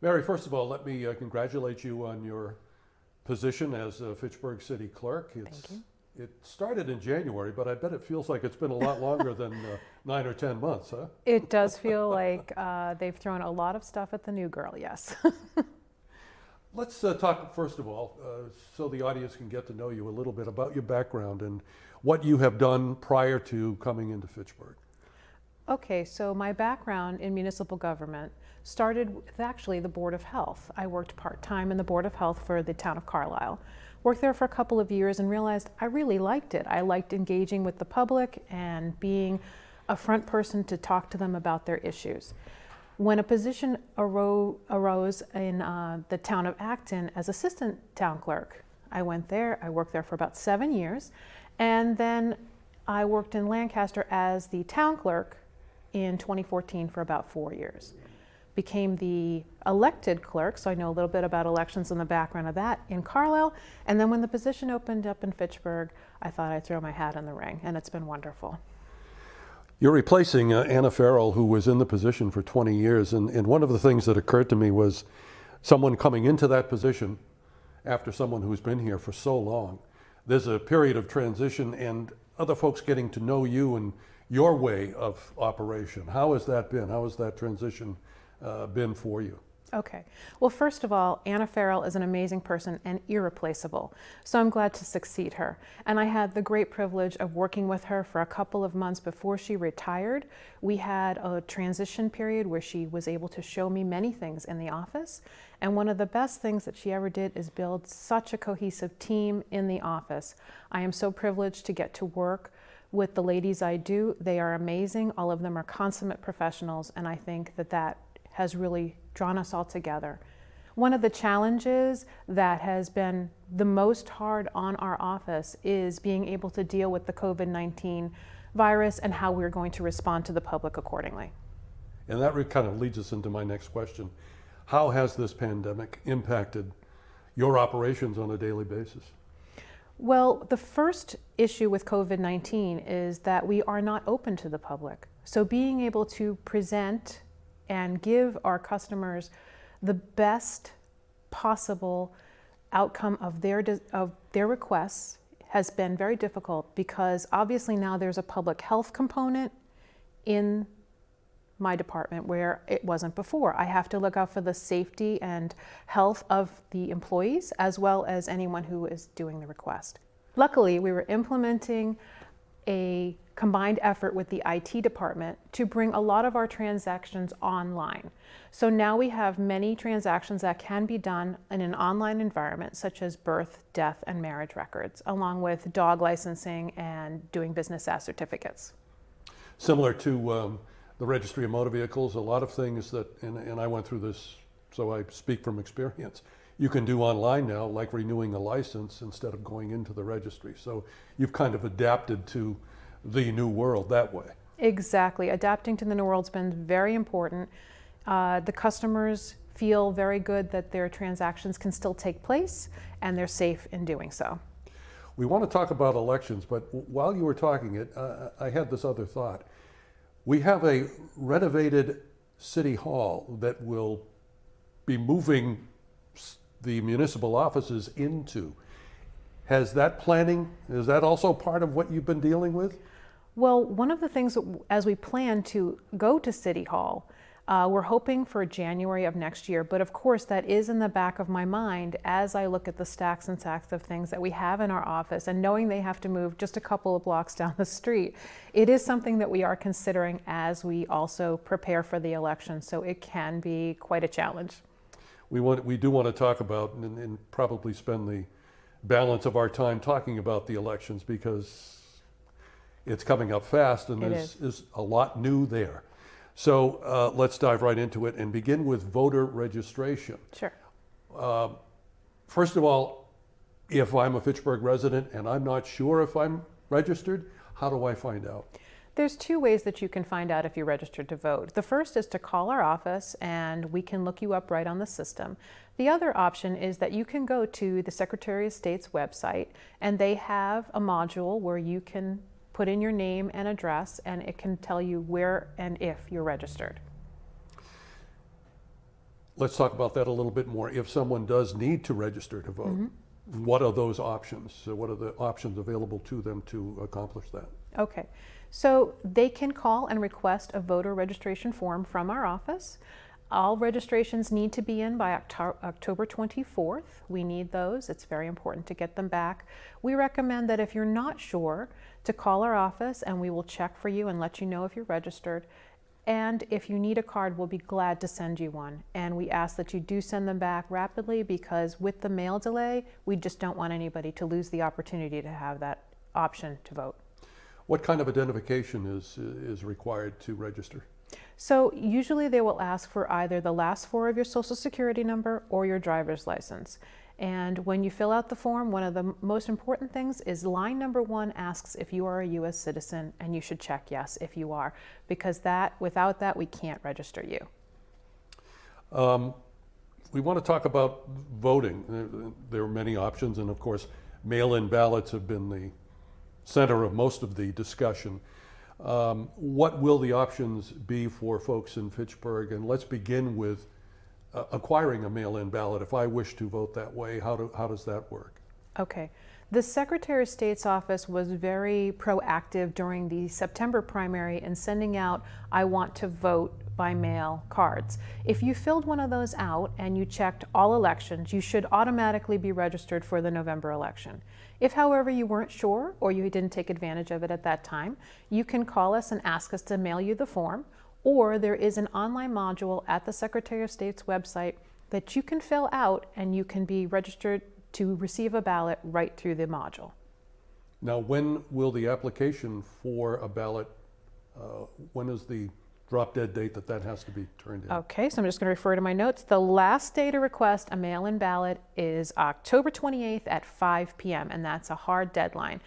Mary, first of all, let me congratulate you on your position as Fitchburg City Clerk. Thank you. It started in January, but I bet it feels like it's been a lot longer than 9 or 10 months, huh? It does feel like they've thrown a lot of stuff at the new girl, yes. Let's talk, first of all, so the audience can get to know you a little bit about your background and what you have done prior to coming into Fitchburg. Okay, so my background in municipal government started with actually the Board of Health. I worked part-time in the Board of Health for the town of Carlisle. Worked there for a couple of years and realized I really liked it. I liked engaging with the public and being a front person to talk to them about their issues. When a position arose in the town of Acton as assistant town clerk, I went there. I worked there for about 7 years, and then I worked in Lancaster as the town clerk in 2014 for about 4 years. Became the elected clerk, so I know a little bit about elections and the background of that in Carlisle. And then when the position opened up in Fitchburg, I thought I'd throw my hat in the ring, and it's been wonderful. You're replacing Anna Farrell, who was in the position for 20 years, and one of the things that occurred to me was someone coming into that position after someone who's been here for so long. There's a period of transition and other folks getting to know you and your way of operation. How has that been? How has that transition been for you? Okay. Well, first of all, Anna Farrell is an amazing person and irreplaceable. So I'm glad to succeed her. And I had the great privilege of working with her for a couple of months before she retired. We had a transition period where she was able to show me many things in the office. And one of the best things that she ever did is build such a cohesive team in the office. I am so privileged to get to work with the ladies I do. They are amazing. All of them are consummate professionals, and I think that that has really drawn us all together. One of the challenges that has been the most hard on our office is being able to deal with the COVID-19 virus and how we're going to respond to the public accordingly. And that kind of leads us into my next question. How has this pandemic impacted your operations on a daily basis? Well, the first issue with COVID-19 is that we are not open to the public. So being able to present and give our customers the best possible outcome of their requests has been very difficult, because obviously now there's a public health component in my department where it wasn't before. I have to look out for the safety and health of the employees as well as anyone who is doing the request. Luckily, we were implementing a combined effort with the IT department to bring a lot of our transactions online. So now we have many transactions that can be done in an online environment, such as birth, death, and marriage records, along with dog licensing and doing business as certificates. Similar to the Registry of Motor Vehicles, a lot of things that, and I went through this, so I speak from experience, you can do online now, like renewing a license instead of going into the registry. So you've kind of adapted to the new world that way. Exactly. Adapting to the new world's been very important. The customers feel very good that their transactions can still take place and they're safe in doing so. We want to talk about elections, but while you were talking I had this other thought. We have a renovated city hall that will be moving the municipal offices into. Has that planning, is that also part of what you've been dealing with? Well, one of the things as we plan to go to City Hall, we're hoping for January of next year, but of course that is in the back of my mind as I look at the stacks and stacks of things that we have in our office, and knowing they have to move just a couple of blocks down the street. It is something that we are considering as we also prepare for the election, so it can be quite a challenge. We do want to talk about and probably spend the balance of our time talking about the elections, because it's coming up fast and there's a lot new there. So let's dive right into it and begin with voter registration. Sure. First of all, if I'm a Fitchburg resident and I'm not sure if I'm registered, how do I find out? There's two ways that you can find out if you're registered to vote. The first is to call our office and we can look you up right on the system. The other option is that you can go to the Secretary of State's website, and they have a module where you can put in your name and address, and it can tell you where and if you're registered. let's talk about that a little bit more. If someone does need to register to vote, what are those options? So what are the options available to them to accomplish that? Okay, so they can call and request a voter registration form from our office. All registrations need to be in by October 24th. We need those. It's very important to get them back. We recommend that if you're not sure, to call our office and we will check for you and let you know if you're registered. And if you need a card, we'll be glad to send you one. And we ask that you do send them back rapidly, because with the mail delay, we just don't want anybody to lose the opportunity to have that option to vote. What kind of identification is required to register? So usually they will ask for either the last four of your social security number or your driver's license. And when you fill out the form, one of the most important things is line number 1 asks if you are a U.S. citizen, and you should check yes if you are, because without that we can't register you. We want to talk about voting. There are many options, and of course mail-in ballots have been the center of most of the discussion. What will the options be for folks in Fitchburg? And let's begin with acquiring a mail-in ballot. If I wish to vote that way, how does that work? Okay. The Secretary of State's office was very proactive during the September primary in sending out "I want to vote by mail" cards. If you filled one of those out and you checked all elections, you should automatically be registered for the November election. If, however, you weren't sure or you didn't take advantage of it at that time, you can call us and ask us to mail you the form, or there is an online module at the Secretary of State's website that you can fill out and you can be registered to receive a ballot right through the module. Now, when will the application for a ballot, when is the drop dead date that has to be turned in? Okay, so I'm just going to refer to my notes. The last day to request a mail-in ballot is October 28th at 5 p.m., and that's a hard deadline.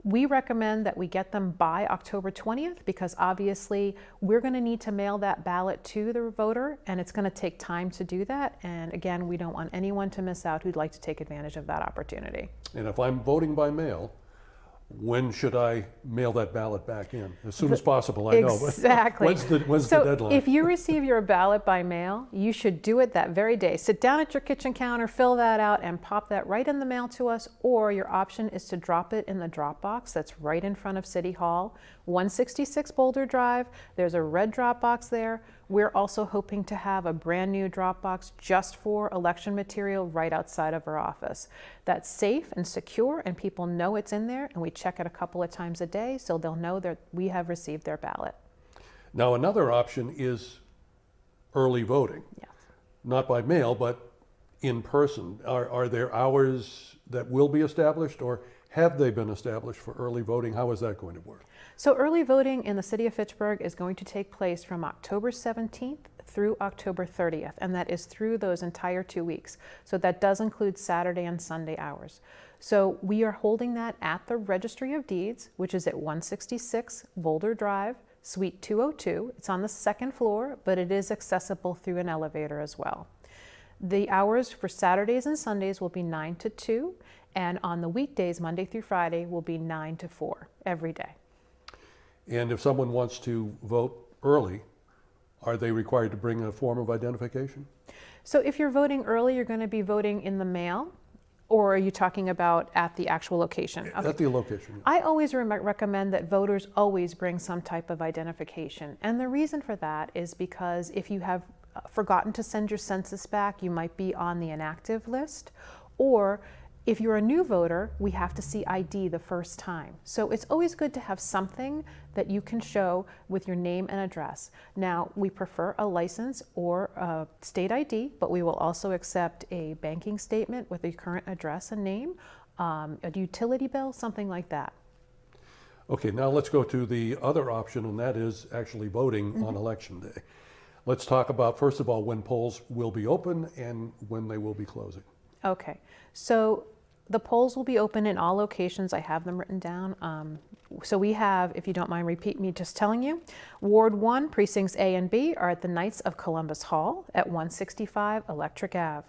We recommend that we get them by October 20th, because obviously we're going to need to mail that ballot to the voter, and it's going to take time to do that. And again, we don't want anyone to miss out who'd like to take advantage of that opportunity. And if I'm voting by mail, when should I mail that ballot back in? As soon as possible, I know. Exactly. When's the deadline? If you receive your ballot by mail, you should do it that very day. Sit down at your kitchen counter, fill that out, and pop that right in the mail to us. Or your option is to drop it in the drop box that's right in front of City Hall, 166 Boulder Drive. There's a red drop box there. We're also hoping to have a brand new drop box just for election material right outside of our office. That's safe and secure, and people know it's in there, and we check it a couple of times a day so they'll know that we have received their ballot. Now, another option is early voting. Yes. Not by mail, but in person. Are there hours that will be established, or have they been established for early voting? How is that going to work? So early voting in the city of Fitchburg is going to take place from October 17th through October 30th, and that is through those entire 2 weeks. So that does include Saturday and Sunday hours. So we are holding that at the Registry of Deeds, which is at 166 Boulder Drive, Suite 202. It's on the second floor, but it is accessible through an elevator as well. The hours for Saturdays and Sundays will be 9 to 2, and on the weekdays, Monday through Friday, will be 9 to 4 every day. And if someone wants to vote early, are they required to bring a form of identification? So if you're voting early, you're going to be voting in the mail, or are you talking about at the actual location? Okay. At the location. Yeah. I always recommend that voters always bring some type of identification. And the reason for that is because if you have forgotten to send your census back, you might be on the inactive list, or if you're a new voter, we have to see ID the first time. So it's always good to have something that you can show with your name and address. Now, we prefer a license or a state ID, but we will also accept a banking statement with a current address and name, a utility bill, something like that. Okay, now let's go to the other option, and that is actually voting on Election Day. Let's talk about, first of all, when polls will be open and when they will be closing. Okay, so the polls will be open in all locations. I have them written down. So we have, if you don't mind repeat me just telling you, Ward 1, Precincts A and B are at the Knights of Columbus Hall at 165 Electric Ave.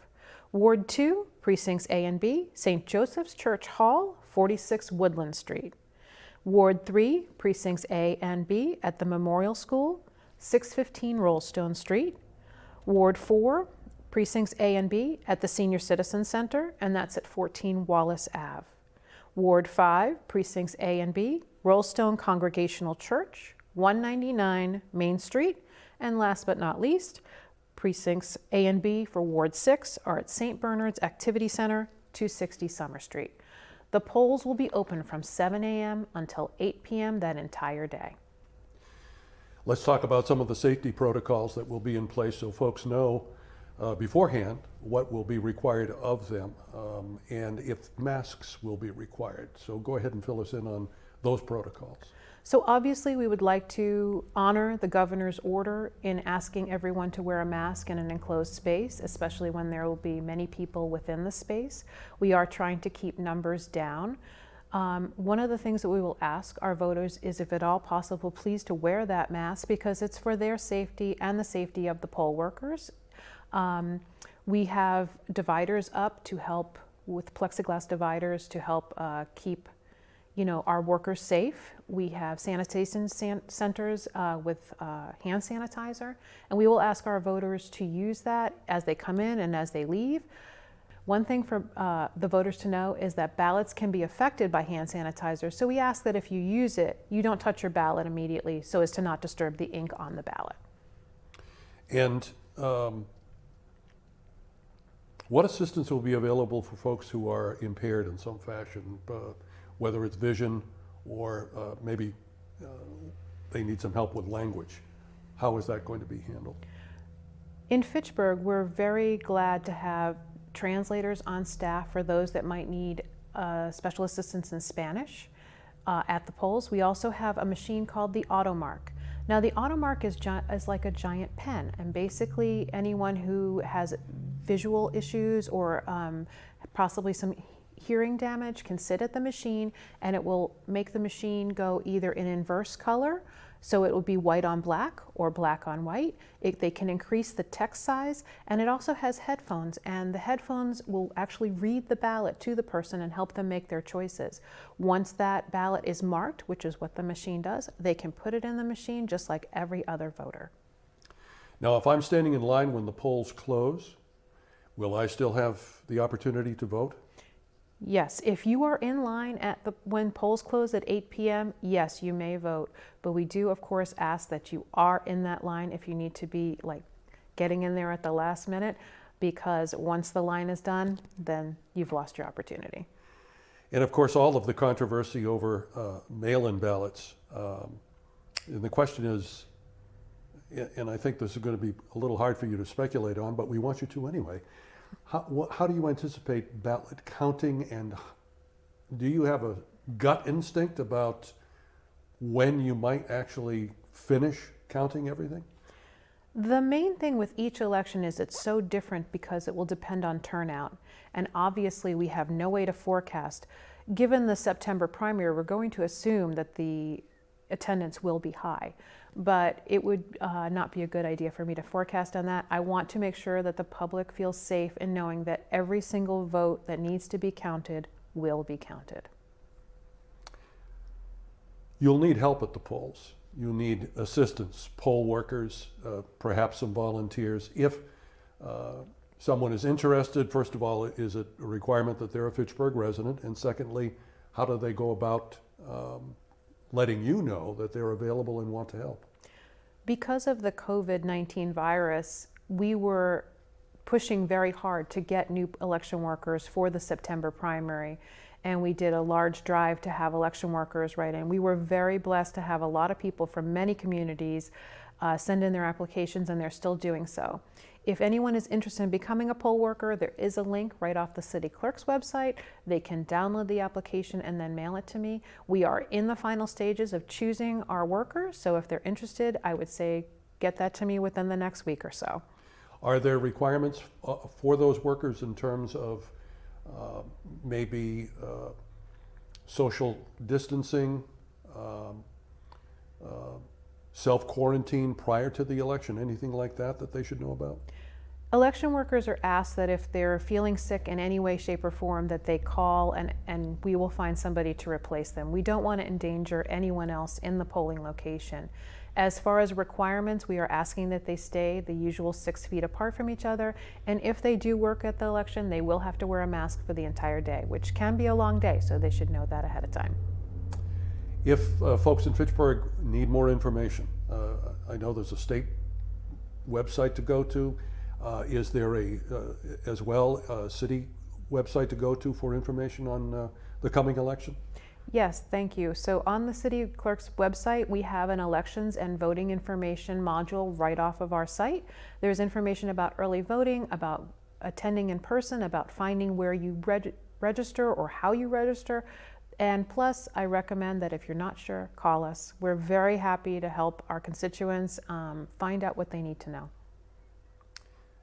Ward 2, Precincts A and B, St. Joseph's Church Hall, 46 Woodland Street. Ward 3, Precincts A and B at the Memorial School, 615 Rollstone Street. Ward 4, Precincts A and B at the Senior Citizen Center, and that's at 14 Wallace Ave. Ward 5, Precincts A and B, Rollstone Congregational Church, 199 Main Street. And last but not least, Precincts A and B for Ward 6 are at St. Bernard's Activity Center, 260 Summer Street. The polls will be open from 7 a.m. until 8 p.m. that entire day. Let's talk about some of the safety protocols that will be in place so folks know beforehand what will be required of them and if masks will be required. So go ahead and fill us in on those protocols. So obviously we would like to honor the governor's order in asking everyone to wear a mask in an enclosed space, especially when there will be many people within the space. We are trying to keep numbers down. One of the things that we will ask our voters is, if at all possible, please to wear that mask, because it's for their safety and the safety of the poll workers. We have dividers up to help with plexiglass dividers to help keep our workers safe. We have sanitation centers with hand sanitizer, and we will ask our voters to use that as they come in and as they leave. One thing for the voters to know is that ballots can be affected by hand sanitizer, so we ask that if you use it, you don't touch your ballot immediately so as to not disturb the ink on the ballot. And what assistance will be available for folks who are impaired in some fashion, whether it's vision or maybe they need some help with language? How is that going to be handled? In Fitchburg, we're very glad to have translators on staff for those that might need special assistance in Spanish at the polls. We also have a machine called the AutoMark. Now, the AutoMark is like a giant pen, and basically anyone who has visual issues or possibly some hearing damage can sit at the machine, and it will make the machine go either in inverse color, so it will be white on black or black on white. They can increase the text size, and it also has headphones, and the headphones will actually read the ballot to the person and help them make their choices. Once that ballot is marked, which is what the machine does, they can put it in the machine just like every other voter. Now, if I'm standing in line when the polls close, will I still have the opportunity to vote? Yes, if you are in line when polls close at 8 p.m., yes, you may vote. But we do, of course, ask that you are in that line if you need to be getting in there at the last minute, because once the line is done, then you've lost your opportunity. And of course, all of the controversy over mail-in ballots. And the question is, and I think this is going to be a little hard for you to speculate on, but we want you to anyway. How do you anticipate ballot counting, and do you have a gut instinct about when you might actually finish counting everything? The main thing with each election is it's so different because it will depend on turnout. And obviously we have no way to forecast. Given the September primary, we're going to assume that the attendance will be high. But it would not be a good idea for me to forecast on that. I want to make sure that the public feels safe in knowing that every single vote that needs to be counted will be counted. You'll need help at the polls. You'll need assistance, poll workers, perhaps some volunteers. If someone is interested, first of all, is it a requirement that they're a Fitchburg resident? And secondly, how do they go about letting you know that they're available and want to help? Because of the COVID-19 virus, we were pushing very hard to get new election workers for the September primary. And we did a large drive to have election workers write in. We were very blessed to have a lot of people from many communities send in their applications, and they're still doing so. If anyone is interested in becoming a poll worker, there is a link right off the city clerk's website. They can download the application and then mail it to me. We are in the final stages of choosing our workers, so if they're interested, I would say get that to me within the next week or so. Are there requirements for those workers in terms of maybe social distancing, self-quarantine prior to the election, anything like that they should know about? Election workers are asked that if they're feeling sick in any way, shape, or form, that they call and we will find somebody to replace them. We don't want to endanger anyone else in the polling location. As far as requirements, we are asking that they stay the usual 6 feet apart from each other. And if they do work at the election, they will have to wear a mask for the entire day, which can be a long day, so they should know that ahead of time. If folks in Fitchburg need more information, I know there's a state website to go to. Is there as well a city website to go to for information on the coming election? Yes, thank you. So on the city clerk's website, we have an elections and voting information module right off of our site. There's information about early voting, about attending in person, about finding where you register or how you register. And plus, I recommend that if you're not sure, call us. We're very happy to help our constituents find out what they need to know.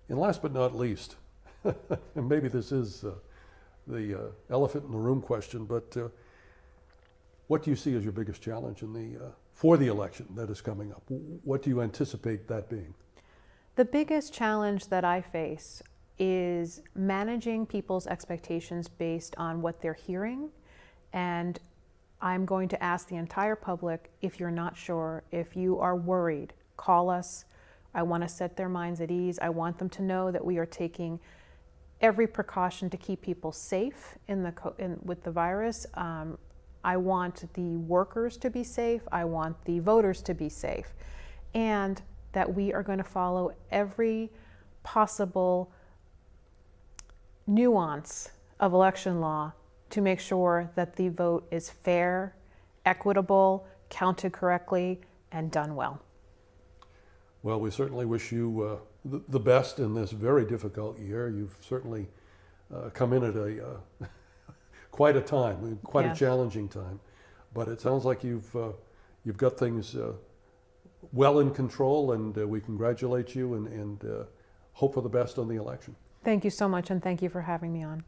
And last but not least, and maybe this is the elephant in the room question, but what do you see as your biggest challenge for the election that is coming up? What do you anticipate that being? The biggest challenge that I face is managing people's expectations based on what they're hearing. And I'm going to ask the entire public, if you're not sure, if you are worried, call us. I want to set their minds at ease. I want them to know that we are taking every precaution to keep people safe with the virus. I want the workers to be safe. I want the voters to be safe. And that we are going to follow every possible nuance of election law to make sure that the vote is fair, equitable, counted correctly, and done well. Well, we certainly wish you the best in this very difficult year. You've certainly come in at quite a time, quite Yes. a challenging time. But it sounds like you've got things well in control, and we congratulate you and hope for the best on the election. Thank you so much, and thank you for having me on.